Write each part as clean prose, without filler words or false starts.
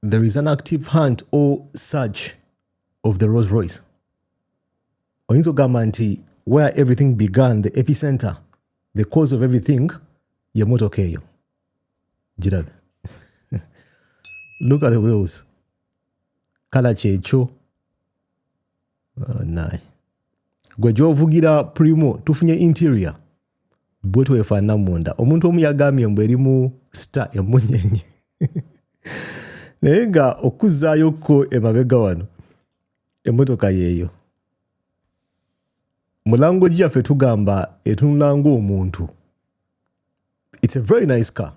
there is an active hunt or search of the Rolls Royce. Oyinza ogamba nti where everything began, the epicenter, the cause of everything, ye motoka eyo. Girabe. Look at the wheels. Kala kyekyo. Naye. Gwe gy'ovugira primo tufunye interior. Bwetu efaanana munda. Omuntu omu yagambye mbu erimu star emunyenye. Naye nga okuzzaayo emabega wano emmotoka yeeyo. Mulango gyaffe tugamba etunula ng'omuntu. It's a very nice car.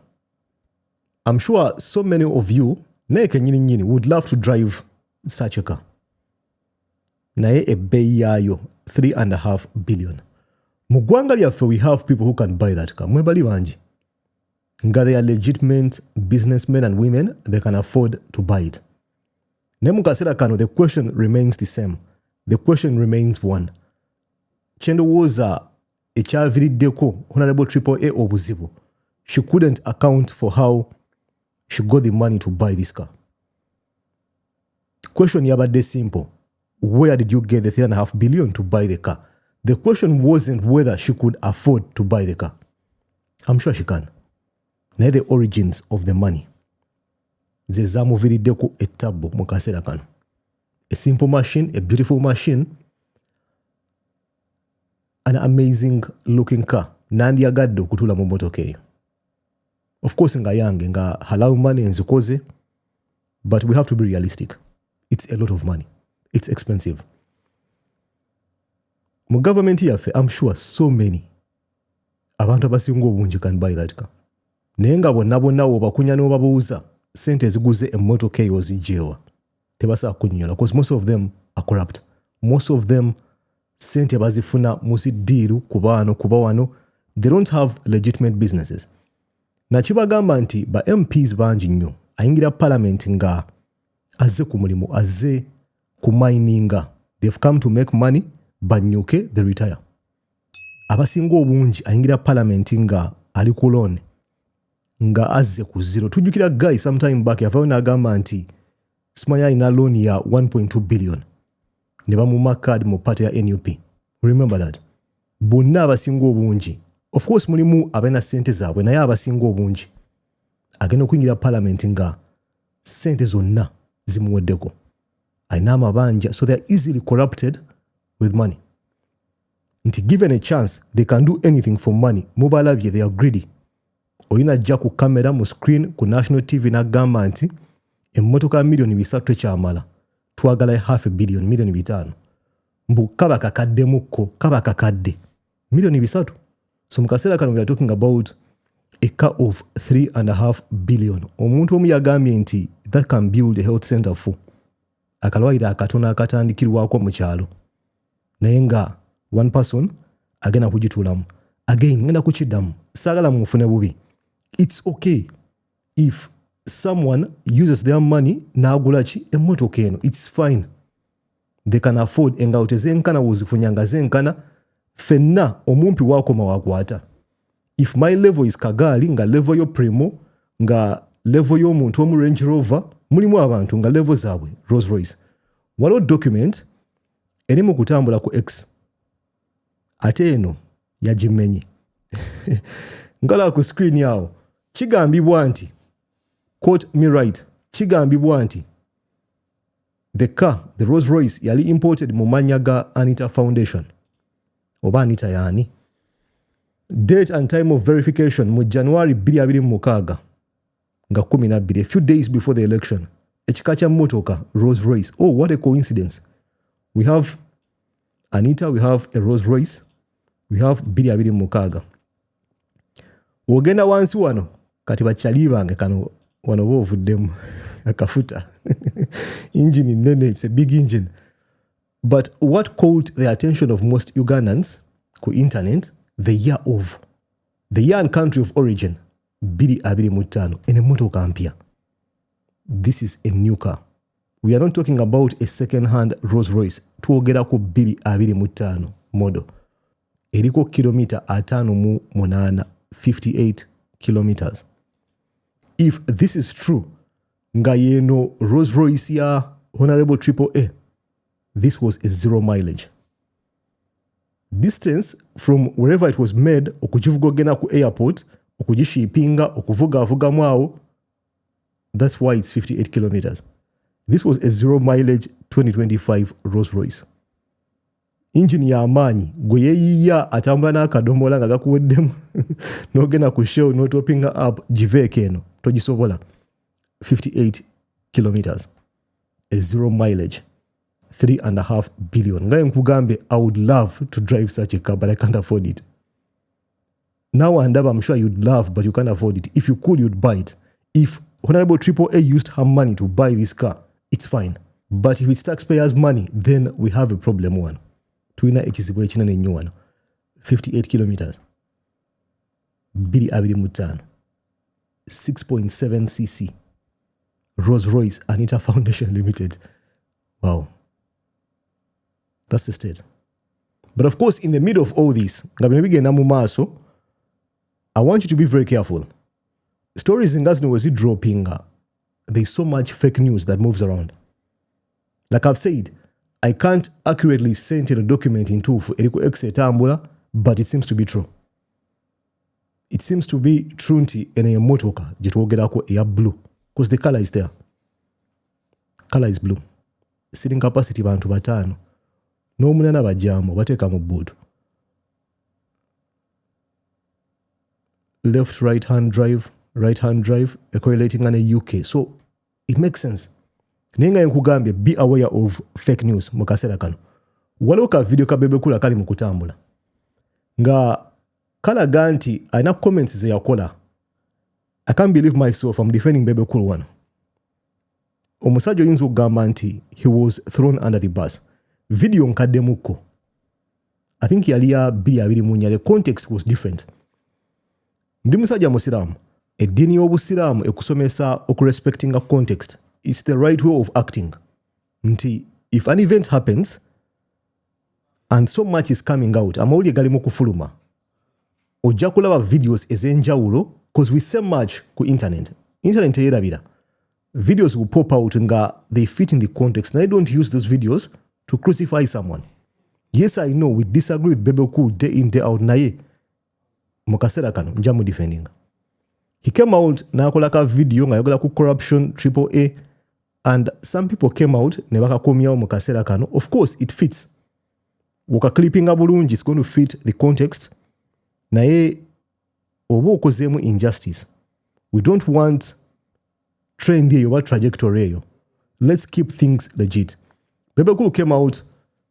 I'm sure so many of you naye kennyini would love to drive such a car. Naye ebbeeyi yaayo 3.5 billion. Mu ggwanga lyaffe we have people who can buy that car. Mwebali bangi. Nga they are legitimate businessmen and women, they can afford to buy it. Naye mu kaseera kano the question remains the same. The question remains one. Kyendowooza ekyaviiriddeko Honorable AAA obuzibu. She couldn't account for how she got the money to buy this car. Question yabadde simple. Where did you get the 3.5 billion to buy the car? The question wasn't whether she could afford to buy the car. I'm sure she can. Naye the origins of the money. Ze zaamuviiriddeko ettabbo mu kaseera kano. A simple machine, a beautiful machine, an amazing looking car. Nandiyagadde okutuula mu mmotoka eyo. Of course nga yange nga halal money nzikoze, but we have to be realistic. It's a lot of money. It's expensive. Mu government yaffe, I'm sure so many abantu abasinga obungi can buy that car. Naye nga bonna obakunya n'obabuuza sente eziguze emmotoka eyo ozigyewa. Tebasobola kunnyonnyola because most of them are corrupt. Most of them sente bazifuna mu ziddiiru kuba wano. They don't have legitimate businesses. Nakibagamba nti ba MPs bangi nnyo ayingira parliament nga azze ku mulimu, azze ku mininga. They've come to make money, banyuke, they retire. Abasinga obungi ayingira parliament nga ali ku loan, nga azze ku zero. Tujjukira guy sometime back yavayo n'agamba nti simanya alina loan ya 1.2 billion. Ne bamuma card mu party ya NUP. Remember that. Bonna abasinga obungi. Of course mulimu abaina sente zaabwe naye abasinga obungi agenda okuyingira parliament nga sente zonna zimuweddeko. Alina amabanja, so they are easily corrupted with money. Nti given a chance, they can do anything for money. Mubalabye, they are greedy. Oyina ajja ku kamera mu screen ku national TV n'agamba nti emmotoka million 3 ekyamala. Twagala $500 million, million 5. Mbu kaba kakadde mukko, kaba kakadde. Million 3. So mukaseera kano we are talking about a car of 3.5 billion. Omuntu omu yagambye nti that can build a health center for. Akalwaire akatono akatandikirwako mu kyalo. Naye nga one person agenda kugituulamu. Again, ngenda kukiddamu. Saagala mufune bubi. It's okay if someone uses their money n'agula ki emmotoka eno. It's fine. They can afford engaute zenkana wozifunyanga zenkana. Fenna omumpi wakoma wakwata. If my level is Kagali nga level yo Primo nga level yo muntu omu Range Rover mulimu abantu nga level zaabwe Rolls Royce. Waliwo document erimu kutambula ku X. Ate eno yagimenye. Ngala ku screen yawo kigambibwa nti, quote me right, kigambibwa nti the car, the Rolls Royce yali imported mu mannya ga Anita Foundation. Oba Anita yani. Date and time of verification mu January 2026 nga 12, a few days before the election. Ekika kya motoka Rolls Royce. Oh, what a coincidence. We have Anita, we have a Rolls Royce, we have 2026. Ogenda wansi wano kati bakyali bange kano wano bovuddemu akafuta. Engine nene, it's a big engine. But what caught the attention of most Ugandans ku internet, the year and country of origin, 2025, in a motoka mpya. This is a new car. We are not talking about a second-hand Rolls Royce. Twogera ku 2025 model. Eriko kilomita 5.8, 58 kilometers. If this is true, nga yeno Rolls Royce ya Honorable Triple A, this was a 0 mileage. Distance from wherever it was made okukivuga ogenda ku airport okugishipinga okuvuga mwawo, that's why it's 58 kilometers. This was a 0 mileage 2025 Rolls Royce. Engine ya amaanyi gwe yeeyiya atambula n'akadomola nga gakuweddemu n'ogenda ku show n'otopinga up giveeko eno togisobola. 58 kilometers, a 0 mileage, 3.5 billion. Ngaye nkugambe, I would love to drive such a car, but I can't afford it. Now and ever, I'm sure you'd love, but you can't afford it. If you could, you'd buy it. If Honorable Triple A used her money to buy this car, it's fine. But if it's taxpayers' money, then we have a problem one. Tuina ekizibu ekinene nnyo wano. 58 kilometers. 225. 6.7 cc. Rolls Royce Anita Foundation Limited. Wow. That's the state. But of course, in the middle of all this, I want you to be very careful. Stories in Gazno was dropping. There's so much fake news that moves around. Like I've said, I can't accurately send in a document into for Eriko Exe Tambula, but it seems to be true. It seems to be true in a motoka, jitwogerako ya blue. Because the color is there. Color is blue. Sitting capacity bantu batano. No munana bajamo, bateka mu board. Left, right hand drive, correlating on a UK. So it makes sense. Nenga nkugambye, be aware of fake news mukasera kano. Waloka video kabebe kula kali mukutambula. Nga kala ganti aina comments ze yakola. I can't believe myself, I'm defending Bebe Cool one. Omusajja oyinza okugamba nti he was thrown under the bus. Video nkaddemuko. I think yali ya 224. The context was different. Ndi musajja musiraamu. Eddiini y'obusiraamu ekusomesa okurespectinga context. It's the right way of acting. Nti if an event happens and so much is coming out, amawulire gali mu kufuluma, ojja kulaba videos ez'enjawulo because we say much ku internet. Internet eyerabira. Videos will pop out nga they fit in the context. And I don't use those videos to crucify someone. Yes, I know we disagree with Bebe Cool day in, day out. Naye mukasera kano njamu defending. He came out na akolaka video nga yogala ku corruption Triple A, and some people came out ne bakakomyawo mukasera kano. Of course, it fits. Woka clipping bulungi is going to fit the context. Naye oba okozemu injustice. We don't want trend eyo oba trajectory eyo. Let's keep things legit. Bebe Cool came out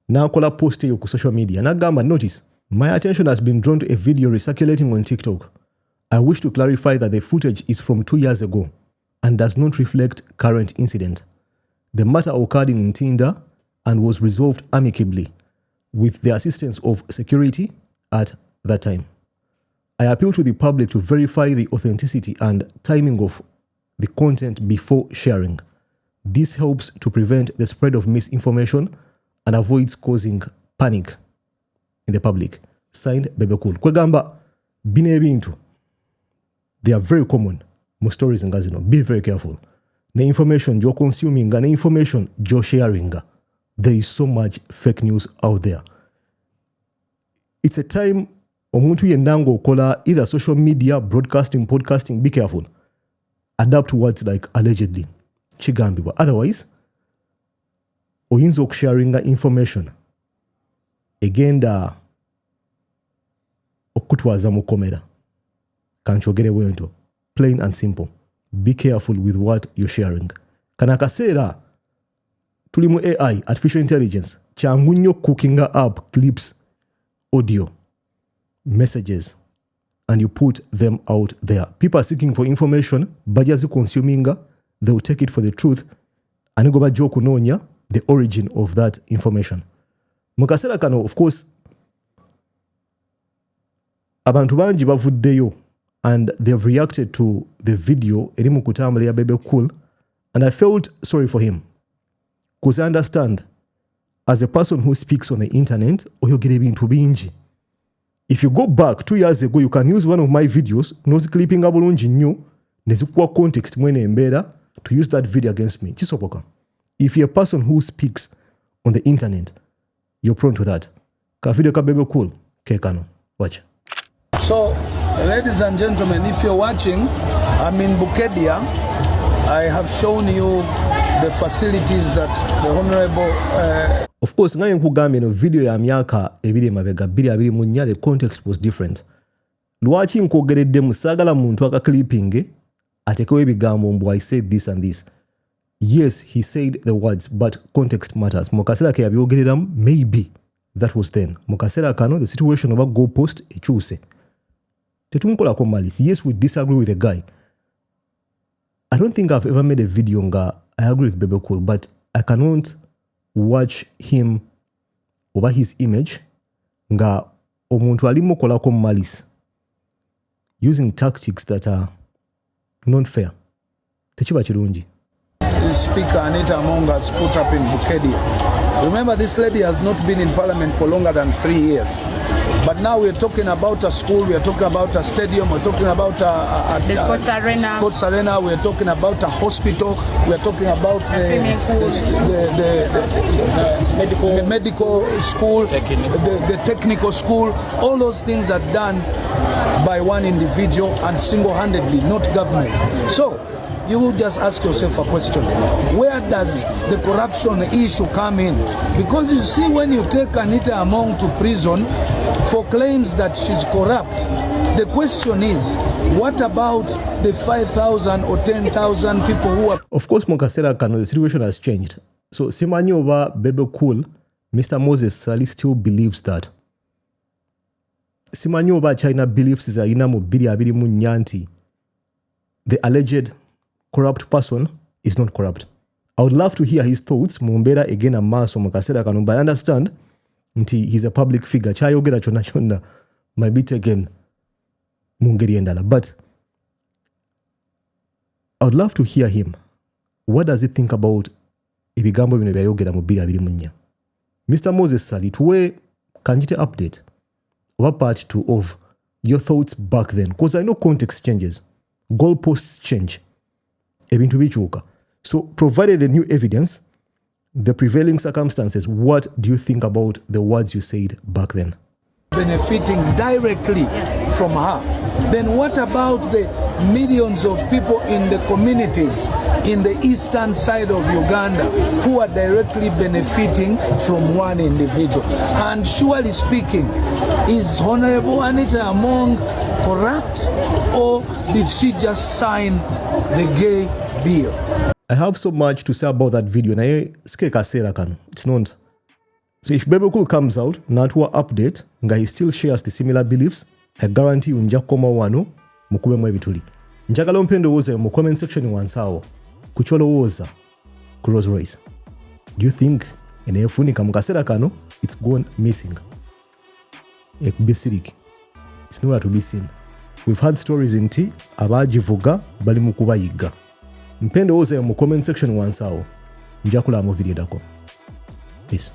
na akola post eyo ku social media. Nagamba, notice, my attention has been drawn to a video recirculating on TikTok. I wish to clarify that the footage is from 2 years ago and does not reflect current incident. The matter occurred in Ntinda and was resolved amicably with the assistance of security at that time. I appeal to the public to verify the authenticity and timing of the content before sharing. This helps to prevent the spread of misinformation and avoids causing panic in the public. Signed, Bebe Cool. Kwegamba, bino ebintu, they are very common. Most stories in Gazino. Be very careful. The information you're consuming and the information you're sharing, there is so much fake news out there. It's a time omuntu yendango kola either social media, broadcasting, podcasting. Be careful. Adapt words like allegedly. Chigambibwa. Otherwise, oyinza okusharinga information egenda okutwaza mukomera. Kanchogere bwento. Plain and simple. Be careful with what you're sharing. Kana kaseera tulimu AI, artificial intelligence, changu nnyo cookinga up clips, audio, messages, and you put them out there. People are seeking for information, bajazi consuminga, they will take it for the truth, and go bajo kunonya the origin of that information. Mukasera kano, of course, abantu bangi bavuddeyo, and they've reacted to the video erimu kutambula ya Bebe Cool, and I felt sorry for him. Because I understand, as a person who speaks on the internet, oyogere bintu bingi. If you go back 2 years ago, you can use one of my videos, nozi clipping bulungi nnyo, nezikuwa context mwene embeera, to use that video against me. Chisopoka. If you're a person who speaks on the internet, you're prone to that. Ka video ka bebe cool. Kekano. Watch. So, ladies and gentlemen, if you're watching, I'm in Bukedia. I have shown you the facilities that the Honorable... Of course, ngaye nkugambye no video ya myaka ebiri mabega 2024 the context was different. Lwaki nkwogeredde musagala muntu aka clipping atekewe ebigambo mbu I said this and this. Yes, he said the words, but context matters. Mukasera ke yabyogereramu, maybe that was then. Mukasera kano, the situation oba goalpost ekyuse. Tetumukolako malice. Yes, we disagree with the guy. I don't think I've ever made a video nga I agree with Bebe Cool, but I cannot watch him over his image nga omuntu alimu kolako malice using tactics that are not fair. Techiba chirungi. Speaker Anita Among has put up in Bukedia. Remember, this lady has not been in parliament for longer than 3 years. But now we're talking about a school, we're talking about a stadium, we're talking about the sports arena, we're talking about a hospital, we're talking about the medical school, the technical school. All those things are done by one individual and single-handedly, not government. So you just ask yourself a question. Where does the corruption issue come in? Because you see, when you take Anita Among to prison for claims that she's corrupt, the question is, what about the 5,000 or 10,000 people who are... Of course, Mukasera Kano, the situation has changed. So, Simanyi over Bebe Cool, Mr. Moses Sali still believes that. Simanyi over China believes is a inamo bidi abiri munyanti. The alleged corrupt person is not corrupt. I would love to hear his thoughts. Mumbera again a maso Mukasera Kano, but I understand nti he's a public figure. Chayogera chona chona might be taken mungeri endala. But I would love to hear him. What does he think about ibigambo bino byayogera mu 2024? Mr. Moses Sali, tuwe kanjite update over part 2 of your thoughts back then, because I know context changes, goalposts change. Ebintu bichuka. So, provided the new evidence, the prevailing circumstances, what do you think about the words you said back then? Benefiting directly from her. Then what about the millions of people in the communities in the eastern side of Uganda who are directly benefiting from one individual? And surely speaking, is Honorable Anita Among corrupt, or did she just sign the gay bill? I have so much to say about that video. It's not. So if Bebe Cool comes out, Natwa update, nga he still shares the similar beliefs, I guarantee unja koma wano, mukube mwe bituli. Njagala mpendo woza mu comment section wansawo. Kucholo woza ku Royce. Do you think enefunika Mukasera Kano it's gone missing? Ekubisiriki. It's nowhere to be seen. We've had stories in T abajivuga bali mukuba yiga. Mpendo woza mu comment section wansawo. Njakula mu video dako. Peace.